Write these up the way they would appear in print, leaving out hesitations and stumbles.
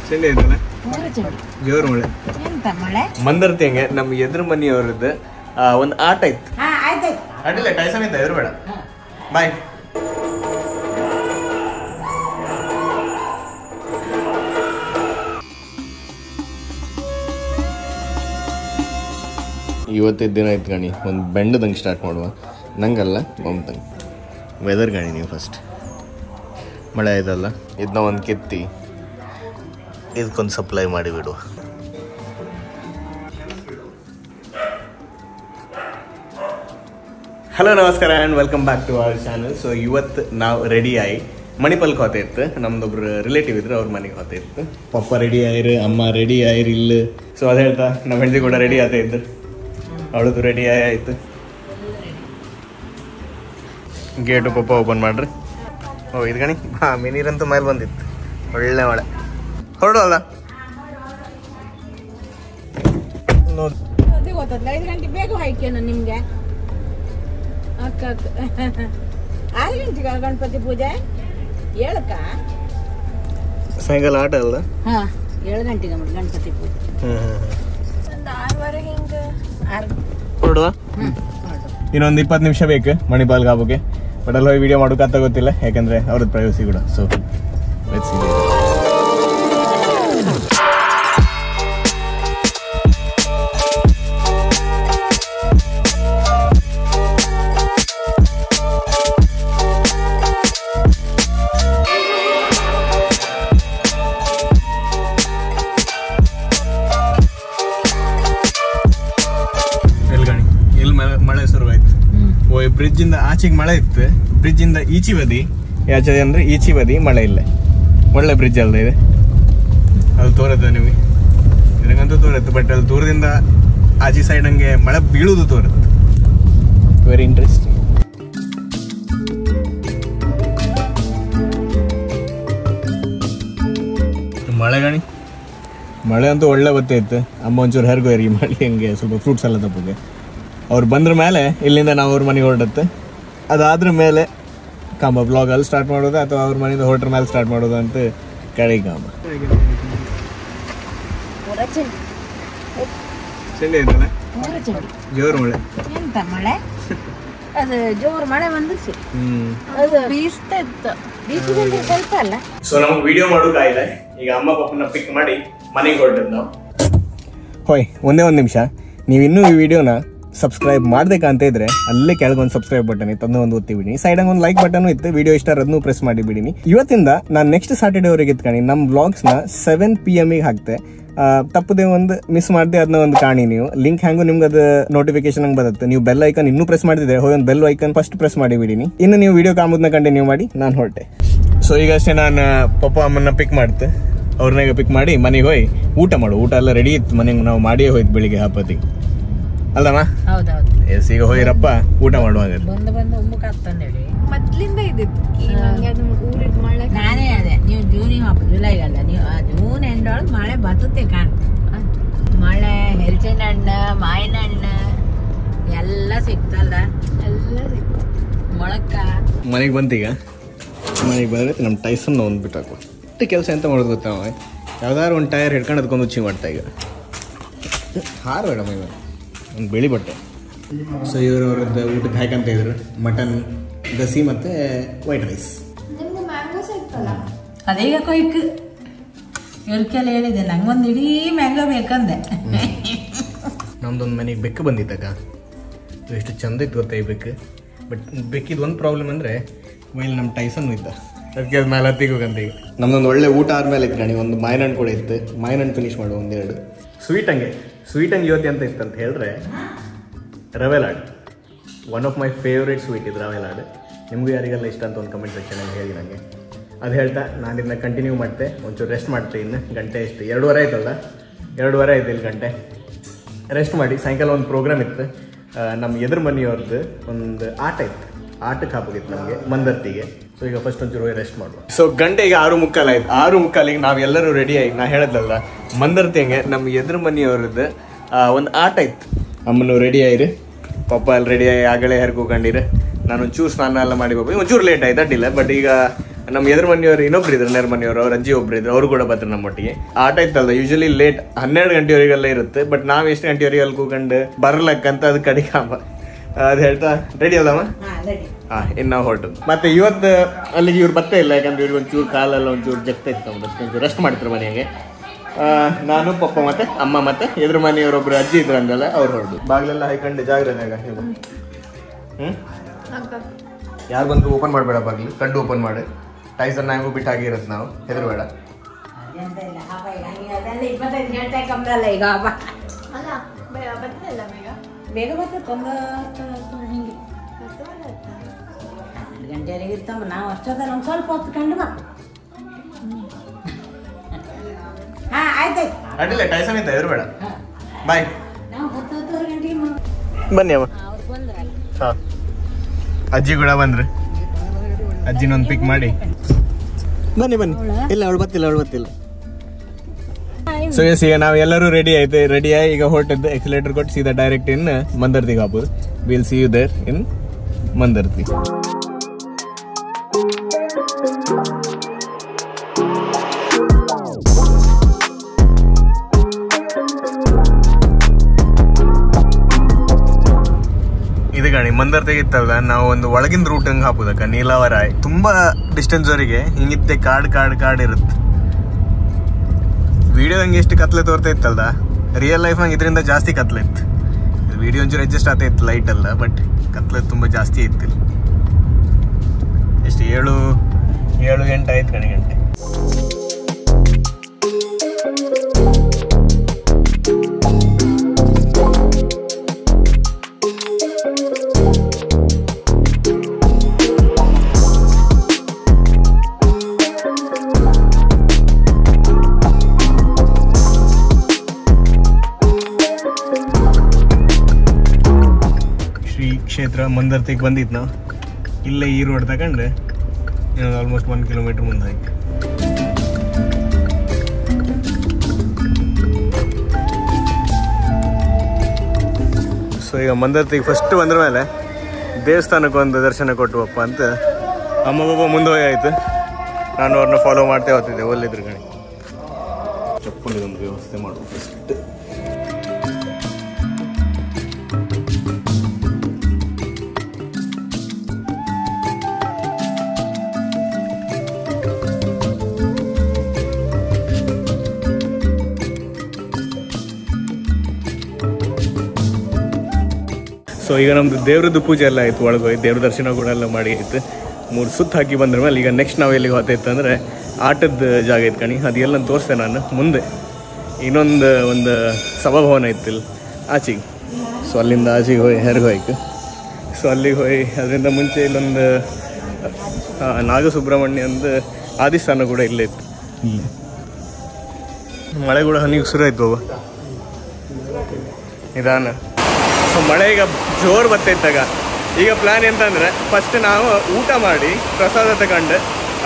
ಚಂಡಿ ಐತಲ್ಲ ಜೋರು ಮಳೆ ಮಂದರ್ತಿ ಹಂಗೆ ನಮ್ಮ ಎದುರು ಮನೆಯವ್ರದ್ದು ಒಂದು ಆಟ ಇತ್ತು. ಅಡ್ಡಿಲ್ಲ ಟೈಸನ್ ಇದ್ದ ಎದುರು ಬೇಡ. ಬಾಯ್. ಇವತ್ತಿದ್ದ ದಿನ ಆಯ್ತು ಗಣಿ, ಒಂದು ಬೆಂಡದಂಗೆ ಸ್ಟಾರ್ಟ್ ಮಾಡುವ. ನಂಗಲ್ಲ ಮಮತಂಗೆ ವೆದರ್ ಗಣಿ. ನೀವು ಫಸ್ಟ್ ಮಳೆ ಆಯ್ತಲ್ಲ, ಇದನ್ನ ಒಂದು ಕೆತ್ತಿ ಇದಕ್ಕೊಂದು ಸಪ್ಲೈ ಮಾಡಿಬಿಡು. ಹಲೋ ನಮಸ್ಕಾರ and welcome back to our channel. So ಇವತ್ತು ನಾವು ರೆಡಿ ಆಗಿ ಮಣಿಪಾಲ್ಗೆ ಹೋತೆ ಇತ್ತು. ನಮ್ದೊಬ್ರು ರಿಲೇಟಿವ್ ಇದ್ರು, ಅವ್ರ ಮನೆಗೆ ಹೋತೆ ಇತ್ತು. ಪಪ್ಪ ರೆಡಿ ಆಯ್ರು, ಅಮ್ಮ ರೆಡಿ ಆಯ್ರು ಇಲ್ಲ. ಸೊ ಅದು ಹೇಳ್ತಾ ನಮ್ಮ ಹೆಂಡತಿ ಕೂಡ ರೆಡಿ ಆತ ಇದ್ರು, ಅವಳದು ರೆಡಿ ಆಯ್ತು. ಗೇಟು ಪಪ್ಪ ಓಪನ್ ಮಾಡ್ರಿ. ಓ ಇದು ಗಣಿ ಮಿನೀರಂತೂ ಮೇಲೆ ಬಂದಿತ್ತು, ಒಳ್ಳೆ ಮಳೆ. ಹೊರಡೋಲ್ಲ ನೋಡಿ. 5 ಗಂಟೆ ಬೇಗ ಹೋಯ್ಕೇನು ನಿಮ್ಗೆ? 6 ಗಂಟೆಗೆ ಗಣಪತಿ ಪೂಜೆ 7ಕ್ಕ ಸಾಯಂಕಾಲ ಆಟ ಅಲ್ಲ? 7 ಗಂಟೆಗೆ ಗಣಪತಿ ಪೂಜೆ. ಒಂದು 6:30 ಹಿಂಗೆ ಹೊರಡುವ. ಇನ್ನೊಂದು 20 ನಿಮಿಷ ಬೇಕು ಮಣಿಪಾಲ್ಗೆ ಹಬ್ಬಕ್ಕೆ. ಬಟ್ ಅಲ್ಲಿ ಹೋಗಿ ವಿಡಿಯೋ ಮಾಡೋಕೆ ಗೊತ್ತಿಲ್ಲ, ಯಾಕಂದ್ರೆ ಅವ್ರದ್ದು ಪ್ರೈವಸಿ ಕೂಡ. So let's see. ಮಳೆ ಶುರುವಾಯ್ತು. ಬ್ರಿಡ್ಜ್ ಇಂದ ಆಚೆಗೆ ಮಳೆ ಇತ್ತು, ಬ್ರಿಡ್ಜ್ ಇಂದ ಈಚಿ ಬದಿ ಆಚೆ ಅಂದ್ರೆ ಈಚಿ ಬದಿ ಮಳೆ ಇಲ್ಲ. ಒಳ್ಳೆ ಬ್ರಿಡ್ಜ್ ಅಲ್ದ ಇದೆ, ಅದು ತೋರುತ್ತೆ ನಿಮಗೆ. ನನಗಂತೂ ತೋರುತ್ತೆ, ಬಟ್ ಅಲ್ಲಿ ದೂರದಿಂದ ಆಚೆ ಸೈಡ್ ಹಂಗೆ ಮಳೆ ಬೀಳುವುದು ತೋರುತ್ತೆ. Very interesting. ಮಳೆ ಗಣಿ, ಮಳೆ ಅಂತೂ ಒಳ್ಳೆ ಬತ್ತೈತೆ. ಅಮ್ಮ ಒಂಚೂರು ಹೆರ್ಗೋಯ್ರಿ ಈ ಮಳೆ ಹಂಗೆ ಸ್ವಲ್ಪ ಫ್ರೂಟ್ಸ್ ಎಲ್ಲ ತಪ್ಪಗೆ. ಅವ್ರು ಬಂದ್ರ ಮೇಲೆ ಇಲ್ಲಿಂದ ನಾವು ಅವ್ರ ಮನೆಗೆ ಹೊರಡುತ್ತೆ. ಅದಾದ್ರ ಮೇಲೆ ಕಾಂಬ ಬ್ಲಾಗಲ್ಲಿ ಸ್ಟಾರ್ಟ್ ಮಾಡೋದು ಅಥವಾ ಅವ್ರ ಮನೆಯಿಂದ ಹೋಟ್ರ ಮೇಲೆ ಸ್ಟಾರ್ಟ್ ಮಾಡೋದು ಅಂತ ಕಡೆ ಕಾಂಬ. ಚಂಡಿ ಐತಲ್ಲ, ಜೋರು ಮಳೆ. ಎಂತ ಮಳೆ ಅದು ಜೋರು ಮಳೆ ಬಂದು ಅದು ಬೀಸ್ತಾ ಇತ್ತು. ಬೀಸಿದ್ರೆ ಸ್ವಲ್ಪ ಅಲ್ಲ. ಸೊ ನಮ್ಗೆ ವಿಡಿಯೋ ಮಾಡೋಕಾಗಿದೆ. ಈಗ ಅಮ್ಮ ಪಪ್ಪನ ಪಿಕ್ ಮಾಡಿ ಮನೆಗೆ ಹೊರಟದ್ದು ನಾವು. ಹೋಯ್ ಒಂದೇ ಒಂದು ನಿಮಿಷ, ನೀವು ಇನ್ನೂ ಈ ವಿಡಿಯೋನ ಸಬ್ಸ್ಕ್ರೈಬ್ ಮಾಡ್ಬೇಕಂತ ಇದ್ರೆ ಅಲ್ಲೇ ಕೆಳಗೊಂದು ಸಬ್ಸ್ಕ್ರೈಬ್ ಬಟನ್ ಇತ್ತು, ಅದನ್ನ ಒಂದು ಒತ್ತಿ ಬಿಡಿ. ಸೈಡಾಗ ಒಂದು ಲೈಕ್ ಬಟನ್ ಇತ್ತು, ವಿಡಿಯೋ ಇಷ್ಟ ಅದನ್ನು ಪ್ರೆಸ್ ಮಾಡಿ ಬಿಡಿನಿ. ಇವತ್ತಿಂದ ನಾನು ನೆಕ್ಸ್ಟ್ ಸಾಟರ್ಡೇ ವರೆಗೆ ಇತ್ಕಾಣಿ ನಮ್ಮ ವ್ಲಾಗ್ಸ್ನ 7 PM ಹಾಕ್ತೆ. ತಪ್ಪದೆ ಒಂದು ಮಿಸ್ ಮಾಡದೆ ಅದನ್ನ ಒಂದು ಕಾಣಿ. ನೀವು ಲಿಂಕ್ ಹ್ಯಾಂಗು ನಿಮ್ಗೆ ಅದು ನೋಟಿಫಿಕೇಶನ್ ಹಂಗೆ ಬರುತ್ತೆ. ನೀವು ಬೆಲ್ ಐಕನ್ ಇನ್ನೂ ಪ್ರೆಸ್ ಮಾಡಿದ್ರೆ ಹೋಗಿ ಒಂದು ಬೆಲ್ ಐಕನ್ ಫಸ್ಟ್ ಪ್ರೆಸ್ ಮಾಡಿ ಬಿಡಿನಿ. ಇನ್ನು ನೀವು ವಿಡಿಯೋ ಕಾಂಬೋದನ್ನ ಕಂಟಿನ್ಯೂ ಮಾಡಿ. ನಾನು ಹೊರಟೆ. ಸೊ ಈಗ ಅಷ್ಟೇ ನಾನು ಪಪ್ಪ ಅಮ್ಮನ್ನ ಪಿಕ್ ಮಾಡ್ತೆ. ಅವ್ರನ್ನಾಗ ಪಿಕ್ ಮಾಡಿ ಮನೆಗೆ ಹೋಗಿ ಊಟ ಮಾಡು. ಊಟ ಎಲ್ಲ ರೆಡಿ ಇತ್ತು ಮನೆಗೆ, ನಾವು ಮಾಡಿಯೇ ಹೋಯ್ತು ಬೆಳಿಗ್ಗೆ ಹಬ್ಬತ್ತಿಗೆ ಅಲ್ಲಮ್ಮ. ಎಸ್ ಈಗ ಹೋಗಿರಪ್ಪ ಊಟ ಮಾಡುವಾಗ ಮೊದ್ಲಿಂದ ನಾನೇ ಅದೇ. ನೀವು ಜೂನಿಗೆ ಹಬ್ಬ ಜುಲೈಗಲ್ಲ, ನೀವು ಜೂನ್ ಎಂಡ್ ಒಳಗೆ ಮಳೆ ಬರ್ತತೆ ಕಾಣ. ಮಳೆ, ಹೆಲ್ಚಿನ ಹಣ್ಣು, ಮಾವಿನ ಹಣ್ಣು ಎಲ್ಲ ಸಿಕ್ತಲ್ಲ, ಎಲ್ಲ ಸಿಕ್ತ. ಮೊಳಕ ಮನೆಗೆ ಬಂತೀಗ. ಮನೆಗೆ ಬಂದ್ರೆ ನಮ್ಮ ಟೈಸನ್ ಒಂದು ಬಿಟ್ಟಾಕು. ಇಷ್ಟು ಕೆಲಸ ಎಂತ ಮಾಡೋದು ಗೊತ್ತಾ, ಯಾವ್ದಾದ್ರು ಒಂದು ಟೈರ್ ಹಿಡ್ಕೊಂಡು ಅದಕ್ಕೊಂದು ಉಚ್ಚಿ ಮಾಡ್ತಾ. ಈಗ ಹಾರು ಬೇಡ ಮೈಗ ಒಂದು ಬಿಳಿ ಬಟ್ಟೆ. ಸೊ ಇವ್ರವ್ರದ್ದು ಊಟಕ್ಕೆ ಹಾಕಂತ ಇದ್ರು ಮಟನ್, ಗಸಿ ಮತ್ತು ವೈಟ್ ರೈಸ್. ಅದೀಗ ಕೊಯ್ಕು ಇವ್ರಿಗೆಲ್ಲ ಹೇಳಿದೆ, ನಂಗೊಂದು ಇಡೀ ಮ್ಯಾಂಗೋ ಬೇಕಂದೆ. ನಮ್ದೊಂದು ಮನೆಗೆ ಬೆಕ್ಕು ಬಂದಿತ್ತಕ್ಕ, ಎಷ್ಟು ಚಂದ ಇತ್ತು ಗೊತ್ತಾ ಈ ಬೆಕ್ಕು. ಬಟ್ ಬೆಕ್ಕಿದ್ದು ಒಂದು ಪ್ರಾಬ್ಲಮ್ ಅಂದರೆ ವೈಲ್ ನಮ್ಮ ಟೈಸನ್ ಇದ್ದ, ಅದಕ್ಕೆ ಅದು ಮೇಲೆ ಹತ್ತಿಗೋಗಂತ. ಈಗ ನಮ್ದೊಂದು ಒಳ್ಳೆ ಊಟ ಆದಮೇಲೆ ಇತ್ತು ಕಣಿ, ಒಂದು ಮಾವಿನ ಹಣ್ಣು ಕೂಡ ಇತ್ತು. ಮಾವಿನ ಹಣ್ಣು ಫಿನಿಶ್ ಮಾಡುವ ಒಂದೆರಡು. ಸ್ವೀಟ್ ಹಂಗೆ ಇವತ್ತು ಅಂತ ಇತ್ತು ಅಂತ ಹೇಳಿದ್ರೆ ರವೆ laddu. One of my favourite sweet ಇದು ರವೆ ಲಾಡು. ನಿಮಗೂ ಯಾರಿಗೆಲ್ಲ ಇಷ್ಟ ಅಂತ ಒಂದು ಕಮೆಂಟ್ ಸೆಕ್ಷನಲ್ಲಿ ಹೇಳಿ ನನಗೆ. ಅದು ಹೇಳ್ತಾ ನಾನು ಇದನ್ನ ಕಂಟಿನ್ಯೂ ಮಾಡ್ತೆ. ಒಂಚೂರು ರೆಸ್ಟ್ ಮಾಡ್ತೆ. ಇನ್ನು ಗಂಟೆ ಎಷ್ಟು 2:30 ಆಯ್ತಲ್ಲ, 2:30 ಆಯ್ತು. ಇಲ್ಲಿ ಗಂಟೆ ರೆಸ್ಟ್ ಮಾಡಿ ಸಾಯಂಕಾಲ ಒಂದು ಪ್ರೋಗ್ರಾಮ್ ಇತ್ತು. ನಮ್ಮ ಎದುರು ಮನೆಯವ್ರದ್ದು ಒಂದು ಆಟ ಇತ್ತು, ಆಟಕ್ಕೆ ಹಾಕೋಗಿತ್ತು ನಮಗೆ ಮಂದರ್ತಿಗೆ. ಸೊ ಈಗ ಫಸ್ಟ್ ಒಂಚೂರು ರೆಸ್ಟ್ ಮಾಡುವ. ಸೊ ಗಂಟೆ ಈಗ 6:45 ಆಯ್ತು. 6:45 ನಾವೆಲ್ಲರೂ ರೆಡಿ ಆಗಿ ನಾ ಹೇಳದಲ್ಲ ಮಂದರ್ತಿ ಹಂಗೆ ನಮ್ಮ ಎದುರು ಮನೆಯವ್ರದ್ದು ಒಂದು ಆಟ ಇತ್ತು. ಅಮ್ಮನು ರೆಡಿ ಆಯ್ರಿ, ಪಪ್ಪ ಅಲ್ಲಿ ರೆಡಿ ಆಗಿ ಆಗಲೇ ಹೆರ್ಕೋಕೊಂಡಿರಿ. ನಾನು ಒಂಚೂರು ಸ್ನಾನ ಎಲ್ಲ ಮಾಡಿ ಹೋಗಿ ಒಂಚೂರು ಲೇಟ್ ಆಯ್ತು ಅಡ್ಡಿಲ್ಲ. ಬಟ್ ಈಗ ನಮ್ಮ ಎದುರು ಮನೆಯವರು ಇನ್ನೊಬ್ರು ಇದ್ರು, ನೇರ ಮನೆಯವರು, ಅವ್ರ ಅಜ್ಜಿ ಒಬ್ರು ಇದ್ರು, ಅವರು ಕೂಡ ಬರ್ತಾರೆ ನಮ್ಮೊಟ್ಟಿಗೆ. ಆಟ ಇತ್ತಲ್ಲ ಯೂಶಲಿ ಲೇಟ್ 12 ಗಂಟೆವರೆಗೆಲ್ಲ ಇರುತ್ತೆ, ಬಟ್ ನಾವ್ ಎಷ್ಟು ಗಂಟೆವರೆಗೆ ಅಲ್ಲಿ ಕೂಕೊಂಡು ಬರ್ಲಕ್ಕಂತ ಅದು ಕಡಿಗೆ ಅದು ಹೇಳ್ತಾ ರೆಡಿ ಅಲ್ಲಮ್ಮ. ಇನ್ನು ನಾವು ಹೊರಟದ್ದು. ಮತ್ತೆ ಇವತ್ತು ಅಲ್ಲಿಗೆ ಇವ್ರು ಬತ್ತೇ ಇಲ್ಲ, ಯಾಕಂದ್ರೆ ಇವ್ರಿಗೆ ಒಂಚೂರು ಕಾಲೆಲ್ಲ ಒಂಚೂರು ಜಗ್ತಾ ಇತ್ತು, ಒಂಚೂರು ರೆಸ್ಟ್ ಮಾಡ್ತಾರೆ ಮನೆಯಾಗೆ. ನಾನು ಪಪ್ಪ ಮತ್ತೆ ಅಮ್ಮ ಮತ್ತೆ ಎದುರು ಮನೆಯವರೊಬ್ರು ಅಜ್ಜಿ ಇದ್ರು ಅಂದಲ್ಲ, ಅವ್ರು ಹೊರಡು. ಬಾಗಿಲೆಲ್ಲ ಹಾಕೊಂಡು ಜಾಗ್ರತೆಯಾಗ ಯಾರು ಬಂದು ಓಪನ್ ಮಾಡಬೇಡ, ಬಾಗಿಲು ಕಂಡು ಓಪನ್ ಮಾಡಿ. ಟೈಸನ್ ನಾಯಿಗೂ ಬಿಟ್ಟು ಆಗಿರುತ್ತೆ, ನಾವು ಹೆದರ್ಬೇಡ. ಬೇಗ ಗಂಟೆವರೆಗೆ ಇರ್ತಮ್ಮ. ನಾವು ಅಷ್ಟೊತ್ತ ಒಂದು ಸ್ವಲ್ಪ ಹೊತ್ತು ಕಂಡು ಬಾ. ಹಾಂ ಆಯ್ತಾಯ್ತು, ಅಡ್ಡಿಲ್ಲ. ಟೈಸನ್ ಇತ್ತ, ಹೆದರ್ಬೇಡ. ಬಾಯ್. ನಾವು 10-10 ಗಂಟೆಗೆ ಬನ್ನಿ ಅಮ್ಮ. ಅವ್ರು ಬಂದ್ರಲ್ಲ. ಹಾಂ, ಅಜ್ಜಿ ಕೂಡ ಬಂದ್ರು. ಅಜ್ಜಿನೊಂದು ಪಿಕ್ ಮಾಡಿ ಬನ್ನಿ ಬನ್ನಿ. ಇಲ್ಲ ಅವಳು ಬರ್ತಿಲ್ಲ. ಸೊ ಎಸ್, ಈಗ ನಾವು ಎಲ್ಲರೂ ರೆಡಿ ಆಗಿ ಈಗ ಹೊರಟಿದ್ದು. ಎಕ್ಸಿಲೇಟರ್ ಕೊಟ್ಟು ಸೀದಾ ಡೈರೆಕ್ಟ್ ಇನ್ ಮಂದರ್ತಿಗೆ ಹಾಕೋದು. Will see you there in Mandarthi. ಇದು ಗಾಣಿ ಮಂದರ್ತಿಗೆ ಇತ್ತಲ್ಲ, ನಾವು ಒಂದು ಒಳಗಿನ ರೂಟ್ ಹಂಗೆ ಹಾಕೋದಕ್ಕ ನೀಲಾವರಾಯ್ ತುಂಬಾ ಡಿಸ್ಟೆನ್ಸ್ ವರೆಗೆ ಹಿಂಗಿತ್ತೆ. ಕಾಡ್ ಇರುತ್ತೆ. ವಿಡಿಯೋ ಹಂಗೆ ಎಷ್ಟು ಕತ್ಲೆ ತೋರ್ತಾ ಇತ್ತಲ್ಲ, ರಿಯಲ್ ಲೈಫ್ ಹಂಗೆ ಇದರಿಂದ ಜಾಸ್ತಿ ಕತ್ಲೆ ಇತ್ತು. ವಿಡಿಯೋ ಒಂಚೂರು ಅಡ್ಜಸ್ಟ್ ಆಗ್ತಾ ಇತ್ತು, ಲೈಟ್ ಅಲ್ಲ, ಬಟ್ ಕತ್ಲೆ ತುಂಬ ಜಾಸ್ತಿ ಇತ್ತು. ಎಷ್ಟು 7-8 ಆಯ್ತು ಗಂಟೆ. ಕ್ಷೇತ್ರ ಮಂದರ್ತಿಗೆ ಬಂದಿತ್ತು. ನಾವು ಇಲ್ಲೇ ಈ ರೋಡ್ ತಗೊಂಡು ಆಲ್ಮೋಸ್ಟ್ 1 ಕಿಲೋಮೀಟರ್ ಮುಂದೆ ಆಯ್ತು. ಸೊ ಈಗ ಮಂದರ್ತಿಗೆ ಫಸ್ಟ್ ಬಂದ್ರ ಮೇಲೆ ದೇವಸ್ಥಾನಕ್ಕೆ ಒಂದು ದರ್ಶನ ಕೊಟ್ಟುವಪ್ಪ ಅಂತ ಅಮ್ಮ ಬಾಬಾ ಮುಂದೆ ಹೋಗಿ ಆಯ್ತು. ನಾನು ಅವ್ರನ್ನ ಫಾಲೋ ಮಾಡ್ತೇ ಹೋಗ್ತಿದ್ದೆ. ಒಳ್ಳೆದ್ರು ಗಣಿ ಚಪ್ಪಲಿದೊಂದು ವ್ಯವಸ್ಥೆ ಮಾಡುವ ಫಸ್ಟ್. ಸೊ ಈಗ ನಮ್ದು ದೇವ್ರದ್ದು ಪೂಜೆ ಎಲ್ಲ ಆಯಿತು, ಒಳಗೆ ಹೋಗಿ ದೇವ್ರ ದರ್ಶನ ಕೂಡ ಎಲ್ಲ ಮಾಡಿ ಆಯ್ತು. 3 ಸುತ್ತು ಹಾಕಿ ಬಂದ್ರ ಮೇಲೆ ಈಗ ನೆಕ್ಸ್ಟ್ ನಾವು ಎಲ್ಲಿಗೆ ಹೋಗ್ತಾಯಿತ್ತು ಅಂದರೆ ಆಟದ ಜಾಗ ಇತ್ತು ಕಣಿ. ಅದೆಲ್ಲ ತೋರಿಸ್ತೆ ನಾನು ಮುಂದೆ. ಒಂದು ಸಭಾಭವನ ಇತ್ತಿಲ್ಲ ಆಚೆಗೆ. ಸೊ ಅಲ್ಲಿಂದ ಆಚೆಗೆ ಹೋಗಿ ಹೆರ್ಗೆ ಹೋಯ್ತು. ಸೊ ಅಲ್ಲಿಗೆ ಹೋಗಿ ಅದರಿಂದ ಮುಂಚೆ ಇಲ್ಲೊಂದು ನಾಗಸುಬ್ರಹ್ಮಣ್ಯ ಒಂದು ಆದಿಸ್ಥಾನ ಕೂಡ ಇಲ್ಲೇ ಇತ್ತು. ಮಳೆ ಕೂಡ ಹನಿಗೆ ಶುರು ಆಯ್ತು ಬಾಬಾ ನಿಧಾನ. ಸೊ ಮಳೆ ಈಗ ಜೋರು ಬರ್ತೈತಾಗ ಈಗ ಪ್ಲ್ಯಾನ್ ಎಂತಂದರೆ ಫಸ್ಟ್ ನಾವು ಊಟ ಮಾಡಿ ಪ್ರಸಾದ ತಗೊಂಡು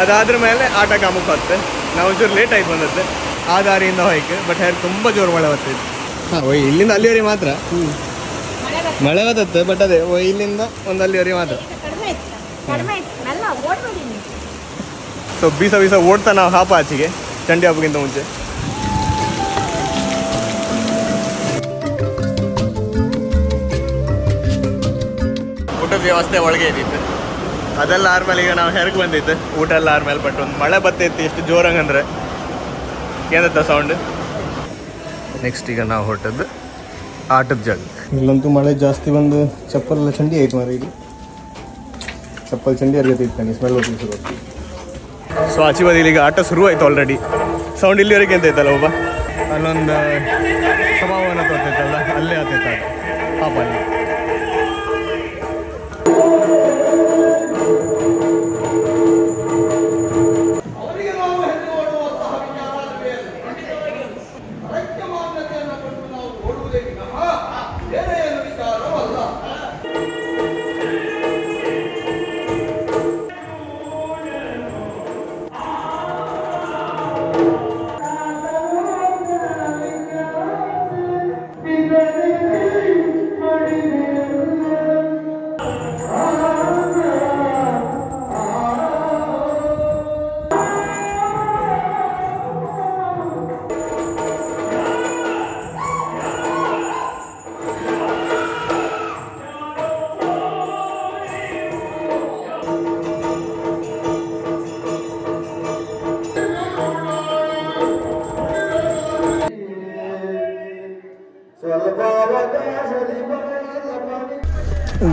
ಅದಾದ್ರ ಮೇಲೆ ಆಟ ಕಾಮಕ್ಕೆ ಹೋಗ್ತೆ. ನಾವು ಒಂಚೂರು ಲೇಟ್ ಆಯ್ತು ಬಂದದ್ದು ಆ ದಾರಿಯಿಂದ ಹೋಯ್ಕೆ. ಬಟ್ ಹೇಗೆ ತುಂಬ ಜೋರು ಮಳೆ ಬರ್ತೈತೆ. ಹಾಂ ಓಯ್ ಇಲ್ಲಿಂದ ಅಲ್ಲಿವರೆಗೆ ಮಾತ್ರ ಮಳೆ ಬರ್ತತ್ತೆ. ಬಟ್ ಅದೇ ಓಯ್ ಇಲ್ಲಿಂದ ಒಂದು ಅಲ್ಲಿವರೆಗೆ ಮಾತ್ರ. ಸೊ ಬೀಸ ಓಡ್ತಾ ನಾವು ಹಾಪ ಆಚೆಗೆ ಚಂಡಿ ಹಬ್ಬಕ್ಕಿಂತ ಮುಂಚೆ. ಊಟದ ವ್ಯವಸ್ಥೆ ಒಳಗೆ ಇದ್ದಿತ್ತು. ಅದೆಲ್ಲ ಆದ್ಮೇಲೆ ಈಗ ನಾವು ಹೆರಗೆ ಬಂದಿತ್ತು. ಊಟ ಎಲ್ಲ ಆದ್ಮೇಲೆ ಬಟ್ ಒಂದು ಮಳೆ ಬರ್ತೈತಿ ಎಷ್ಟು ಜೋರಂಗಂದ್ರೆ ಏನತ್ತ ಸೌಂಡ್. ನೆಕ್ಸ್ಟ್ ಈಗ ನಾವು ಹೊರಟದ್ದು ಆಟದ ಜಾಗ. ಇಲ್ಲಂತೂ ಮಳೆ ಜಾಸ್ತಿ ಬಂದು ಚಪ್ಪಲೆಲ್ಲ ಚಂಡಿ ಆಯ್ತು ಮಾರ. ಇಲ್ಲಿ ಚಪ್ಪಲ್ ಚಂಡಿ ಅರ್ಗತ್ತೈತೆ ಸ್ಮೆಲ್ ಹೋಗ್ತೀನಿ ಶುರು. ಸೊ ಆಚೆ ಬದಿಲಿ ಈಗ ಆಟ ಶುರು ಆಯ್ತು ಆಲ್ರೆಡಿ. ಸೌಂಡ್ ಇಲ್ಲಿವರೆಗೆ ಅಂತ ಐತಲ್ಲ ಒಬ್ಬ ಅಲ್ಲೊಂದು ಸಭಾವನ ತೋರ್ತೈತಲ್ಲ ಅಲ್ಲೇ ಆಗ್ತೈತೆ ಆಟ ಪಾಪ ಅಲ್ಲಿ.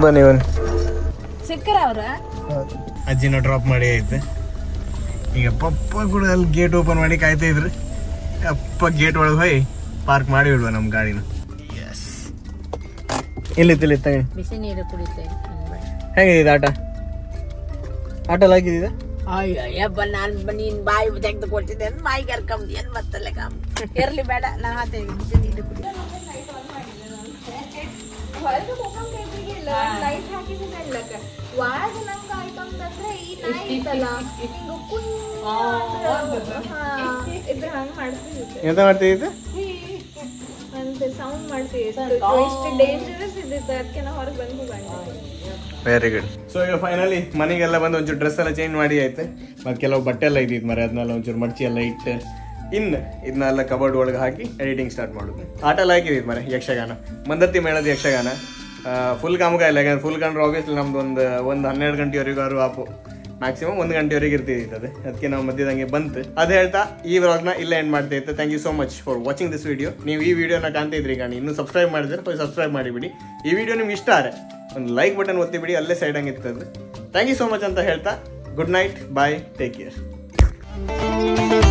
ಬನ್ನಿ ಬನ್ನಿ ಸಿಕ್ಕರ ಅವ್ರ ಅಜ್ಜಿನ ಡ್ರಾಪ್ ಮಾಡಿ ಐತೆ ಈಗ ಪಪ್ಪ ಕೂಡ ಅಲ್ಲಿ ಗೇಟ್ ಓಪನ್ ಮಾಡಿ ಕಾಯ್ತಾ ಇದ್ರು ಅಪ್ಪ ಗೇಟ್ ಒಳಗೆ ಹೋಗಿ ಪಾರ್ಕ್ ಮಾಡಿ ಬಿಡುವ ನಮ್ಮ ಗಾಡಿನ ಎಸ್ ಇಲ್ಲಿ ತಗೊಳ್ಳಿ ಬಿಸಿ ನೀರು ಕುಡಿತೇವೆ ಹೇಗಿದೆ ಆಟ ಆಟ ಆಗಿದ್ದ ಅಯ್ಯಬ್ಬ ನಾನು ನೀನ್ ಬಾಯಿ ತೆಗೆದು ಕೊಡ್ತಿದ್ದೆ ಅಂತ ಬಾಯಿ ಕರ್ಕೊಂಡಿ ಏನ್ ಮತ್ತಲ್ಲ ಕಾಮ್ ಇರ್ಲಿ ಬೇಡ ನಾ ಹಾತೇನೆ ಬಿಸಿ ನೀರು ಕುಡಿ ಲೈಟ್ ಹಾಕಿದ್ರೆ ಹೇಳಕ್ಕ ಒಳಗೆ ನಂಗೆ ಆಯ್ತಂತಂದ್ರೆ ಈ ನಾಯಿ ಇತ್ತಲ್ಲ ಹಿಂಗ ಇದ್ರ ಹಂಗ್ ಮಾಡ್ತಿದ್ದೆ ಎಂತ ಮಾಡ್ತಿದ್ದೆ ಅಂತ ಸೌಂಡ್ ಮಾಡ್ತಿದ್ದೆ ಎಷ್ಟು ಡೇಂಜರಸ್ ಇದ್ದಿತ್ತು ಅದಕ್ಕೆ ನಾ ಹೊರಗೆ ಬಂದು ವೆರಿ ಗುಡ್ ಸೊ ಈಗ ಫೈನಲಿ ಮನೆಗೆಲ್ಲ ಬಂದು ಒಂಚೂರು ಡ್ರೆಸ್ ಎಲ್ಲ ಚೇಂಜ್ ಮಾಡಿ ಆಯ್ತು ಮತ್ತೆ ಕೆಲವು ಬಟ್ಟೆ ಎಲ್ಲ ಇದ್ದಿತ್ತು ಮರೆ ಅದನ್ನೆಲ್ಲ ಒಂಚೂರು ಮಡ್ಚಿ ಎಲ್ಲ ಇಟ್ಟು ಇನ್ನು ಇದನ್ನೆಲ್ಲ ಕಬರ್ಡ್ ಒಳಗೆ ಹಾಕಿ ಎಡಿಟಿಂಗ್ ಸ್ಟಾರ್ಟ್ ಮಾಡೋದು ಆಟ ಎಲ್ಲ ಹಾಕಿದ್ವಿ ಮರೆ ಯಕ್ಷಗಾನ ಮಂದರ್ತಿ ಮೇಳದ ಯಕ್ಷಗಾನ ಫುಲ್ ಕಾಮಕ ಇಲ್ಲ ಯಾಕಂದ್ರೆ ಫುಲ್ ಕಂಡ್ರೆ ಆಬ್ವಿಯಸ್ಲಿ ನಮ್ದು ಒಂದು 12 ಗಂಟೆವರೆಗೂ ಆಪು ಮ್ಯಾಕ್ಸಿಮಮ್ 1 ಗಂಟೆವರೆಗೆ ಇರ್ತಿತ್ತು ಅದು ಅದಕ್ಕೆ ನಾವು ಮಧ್ಯದಂಗೆ ಬಂತು ಅದು ಹೇಳ್ತಾ ಈ ವ್ಲಾಗ್ನ ಇಲ್ಲೇ ಎಂಡ್ ಮಾಡ್ತಾ ಇತ್ತು thank you so much for watching this video ನೀವು ಈ ವಿಡಿಯೋನ ಕಾಣ್ತಾ ಇದ್ರಿ ಈಗ ಇನ್ನೂ ಸಬ್ಸ್ಕ್ರೈಬ್ ಮಾಡಿದ್ರೆ ಹೋಗಿ ಸಬ್ಸ್ಕ್ರೈಬ್ ಮಾಡಿಬಿಡಿ ಈ ವಿಡಿಯೋ ನಿಮ್ಗೆ ಇಷ್ಟ ಆದರೆ ಒಂದು ಲೈಕ್ ಬಟನ್ ಒತ್ತಿಬಿಡಿ ಅಲ್ಲೇ ಸೈಡ್ ಹಂಗೆ ಇರ್ತದೆ ಥ್ಯಾಂಕ್ ಯು ಸೋ ಮಚ್ ಅಂತ ಹೇಳ್ತಾ good night bye take care